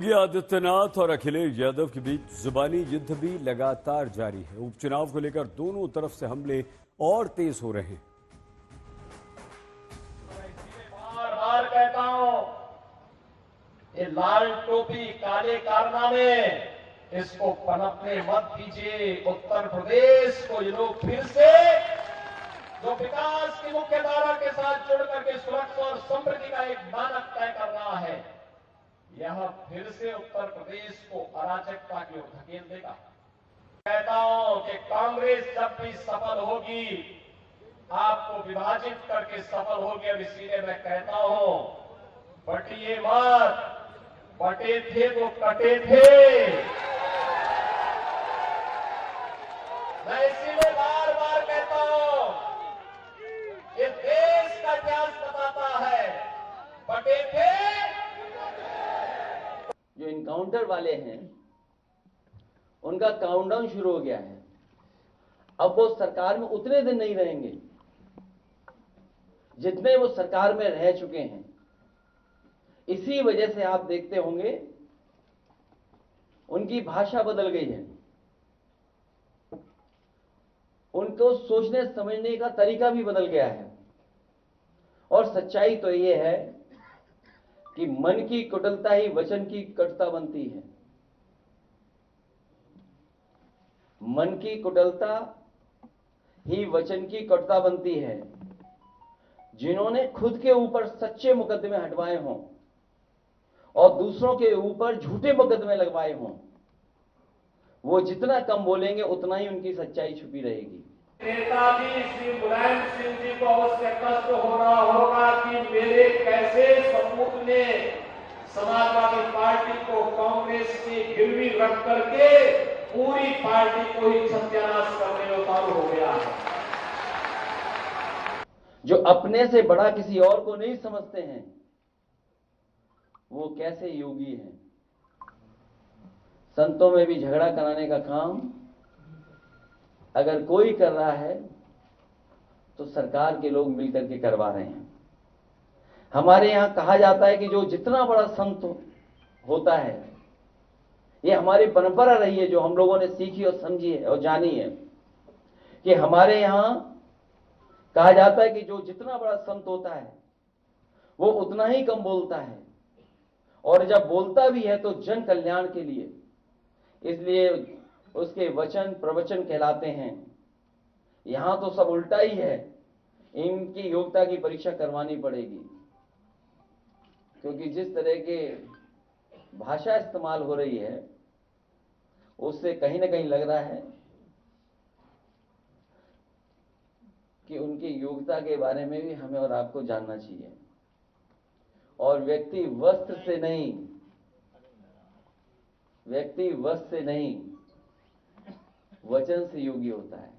योगी आदित्यनाथ और अखिलेश यादव के बीच जुबानी युद्ध भी लगातार जारी है। उपचुनाव को लेकर दोनों तरफ से हमले और तेज हो रहे हैं। बार बार कहता हूं, ये लाल टोपी काले कारनामे इसको पनपने मत दीजिए। उत्तर प्रदेश को ये लोग फिर से जो विकास की मुख्य धारा के साथ जुड़ करके सुरक्षा और समृद्धि का एक मानक तय कर रहा है, यह फिर से उत्तर प्रदेश को अराजकता की ओर धकेल देगा। कहता हूं कि कांग्रेस जब भी सफल होगी आपको विभाजित करके सफल होगी। अब इसीलिए मैं कहता हूं, बटिए मत, बटे थे तो कटे थे। मैं इसीलिए बार बार कहता हूं, ये देश का इतिहास बताता है, बटे थे। जो इनकाउंटर वाले हैं उनका काउंटडाउन शुरू हो गया है। अब वो सरकार में उतने दिन नहीं रहेंगे जितने वो सरकार में रह चुके हैं। इसी वजह से आप देखते होंगे उनकी भाषा बदल गई है, उनको सोचने समझने का तरीका भी बदल गया है। और सच्चाई तो ये है कि मन की कुटिलता ही वचन की कटुता बनती है। मन की कुटिलता ही वचन की कटुता बनती है। जिन्होंने खुद के ऊपर सच्चे मुकदमे हटवाए हों और दूसरों के ऊपर झूठे मुकदमे लगवाए हों, वो जितना कम बोलेंगे उतना ही उनकी सच्चाई छुपी रहेगी। नेताजी श्री मुलायम सिंह जी को अवश्य कष्ट हो रहा होगा कि मेरे कैसे सपूत ने समाजवादी पार्टी को कांग्रेस की गिरवी रख करके पूरी पार्टी को ही सत्यानाश करने में उतारू हो गया है। जो अपने से बड़ा किसी और को नहीं समझते हैं वो कैसे योगी हैं। संतों में भी झगड़ा कराने का काम अगर कोई कर रहा है तो सरकार के लोग मिलकर के करवा रहे हैं। हमारे यहां कहा जाता है कि जो जितना बड़ा संत होता है, ये हमारी परंपरा रही है जो हम लोगों ने सीखी और समझी है और जानी है कि हमारे यहां कहा जाता है कि जो जितना बड़ा संत होता है वो उतना ही कम बोलता है, और जब बोलता भी है तो जन कल्याण के लिए, इसलिए उसके वचन प्रवचन कहलाते हैं। यहां तो सब उल्टा ही है। इनकी योग्यता की परीक्षा करवानी पड़ेगी, क्योंकि जिस तरह के भाषा इस्तेमाल हो रही है उससे कहीं ना कहीं लग रहा है कि उनकी योग्यता के बारे में भी हमें और आपको जानना चाहिए। और व्यक्ति वस्त्र से नहीं, व्यक्ति वस्त्र से नहीं, वचन से योगी होता है।